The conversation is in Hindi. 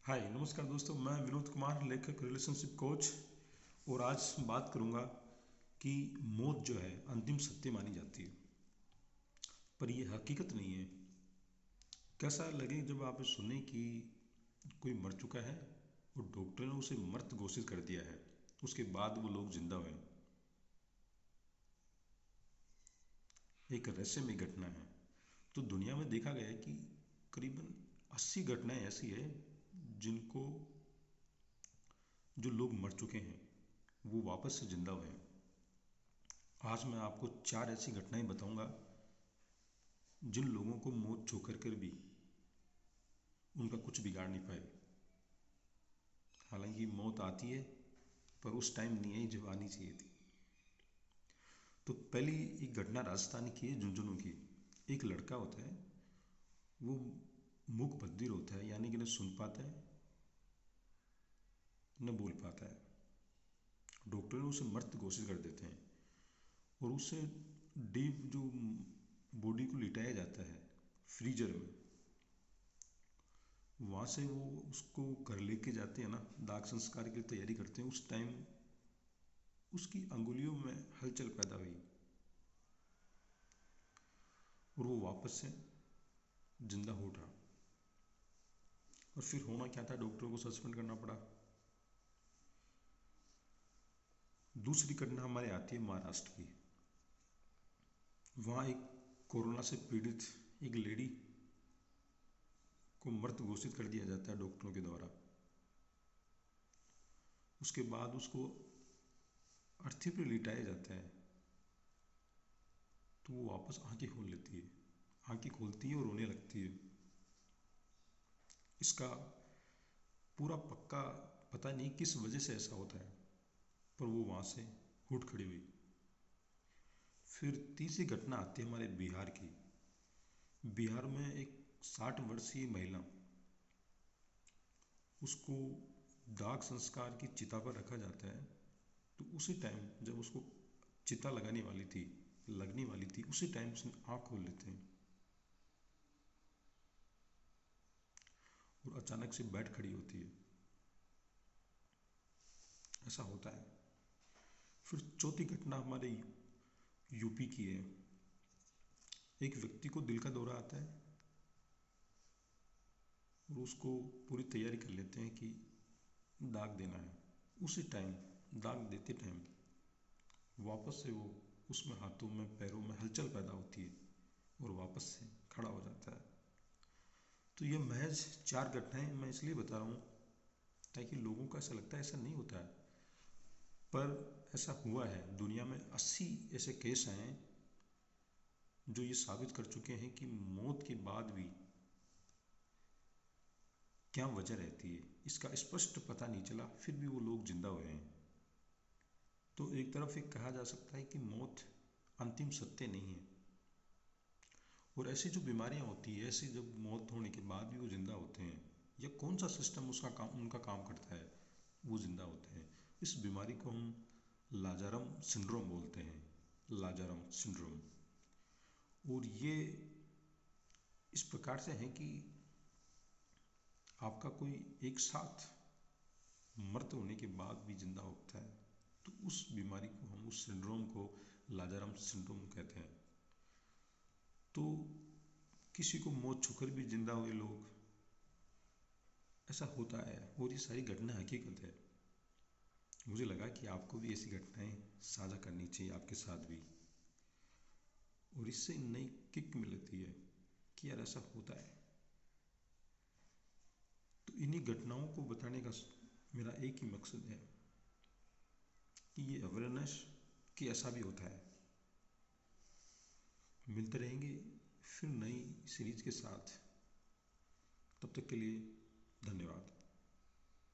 हाय नमस्कार दोस्तों, मैं विनोद कुमार, लेखक, रिलेशनशिप कोच। और आज बात करूंगा कि मौत जो है अंतिम सत्य मानी जाती है, पर यह हकीकत नहीं है। कैसा लगे जब आप सुने कि कोई मर चुका है और डॉक्टर ने उसे मृत घोषित कर दिया है, उसके बाद वो लोग जिंदा हुए। एक रहस्यमय घटना है। तो दुनिया में देखा गया है कि करीबन 80 घटनाएं ऐसी है जिनको जो लोग मर चुके हैं वो वापस से जिंदा हुए हैं। आज मैं आपको 4 ऐसी घटनाएं बताऊंगा जिन लोगों को मौत छू कर भी उनका कुछ बिगाड़ नहीं पाए। हालांकि मौत आती है पर उस टाइम नहीं आई जब आनी चाहिए थी। तो पहली एक घटना राजस्थान की है, झुंझुनू की। एक लड़का होता है, वो मूक बधिर होता है, यानी कि न सुन पाता है न बोल पाता है। डॉक्टर उसे मृत घोषित कर देते हैं और उसे डीप जो बॉडी को लिटाया जाता है फ्रीजर में। वहाँ से वो उसको घर लेके जाते हैं ना, दाग संस्कार की तैयारी करते हैं। उस टाइम उसकी अंगुलियों में हलचल पैदा हुई और वो वापस से जिंदा हो उठा। और फिर होना क्या था, डॉक्टरों को सस्पेंड करना पड़ा। दूसरी घटना हमारे आती है महाराष्ट्र की। वहाँ एक कोरोना से पीड़ित एक लेडी को मृत घोषित कर दिया जाता है डॉक्टरों के द्वारा। उसके बाद उसको अर्थी पर लिटाया जाता है तो वो वापस आंखें खोल लेती है। आंखें खोलती है और रोने लगती है। इसका पूरा पक्का पता नहीं किस वजह से ऐसा होता है, पर वो वहाँ से उठ खड़ी हुई। फिर तीसरी घटना आती है हमारे बिहार की। बिहार में एक 60 वर्षीय महिला, उसको दाग संस्कार की चिता पर रखा जाता है। तो उसी टाइम जब उसको चिता लगने वाली थी उसी टाइम उसने आँख खोल लेते हैं और अचानक से बैठ खड़ी होती है। ऐसा होता है। फिर चौथी घटना हमारे यूपी की है। एक व्यक्ति को दिल का दौरा आता है और उसको पूरी तैयारी कर लेते हैं कि दाग देना है। उसी टाइम दाग देते टाइम वापस से वो उसमें हाथों में पैरों में हलचल पैदा होती है और वापस से खड़ा हो जाता है। तो ये महज 4 घटनाएं मैं इसलिए बता रहा हूँ ताकि लोगों को ऐसा लगता है ऐसा नहीं होता है, पर ऐसा हुआ है। दुनिया में 80 ऐसे केस हैं जो ये साबित कर चुके हैं कि मौत के बाद भी क्या वजह रहती है इसका स्पष्ट पता नहीं चला, फिर भी वो लोग जिंदा हुए हैं। तो एक तरफ एक कहा जा सकता है कि मौत अंतिम सत्य नहीं है। और ऐसी जो बीमारियां होती है, ऐसी जब मौत होने के बाद भी वो जिंदा होते हैं, या कौन सा सिस्टम उसका काम उनका काम करता है, वो जिंदा होते हैं। इस बीमारी को हम लाजारम सिंड्रोम बोलते हैं। लाजारम सिंड्रोम। और ये इस प्रकार से है कि आपका कोई एक साथ मृत होने के बाद भी जिंदा होता है। तो उस बीमारी को हम, उस सिंड्रोम को लाजारम सिंड्रोम कहते हैं। तो किसी को मौत छूकर भी जिंदा हुए लोग, ऐसा होता है। और ये सारी घटना हकीकत है। मुझे लगा कि आपको भी ऐसी घटनाएं साझा करनी चाहिए आपके साथ भी, और इससे नई किक मिलती है कि यार ऐसा होता है। तो इन्हीं घटनाओं को बताने का मेरा एक ही मकसद है कि ये अवेयरनेस कि ऐसा भी होता है। मिलते रहेंगे फिर नई सीरीज के साथ। तब तक के लिए धन्यवाद।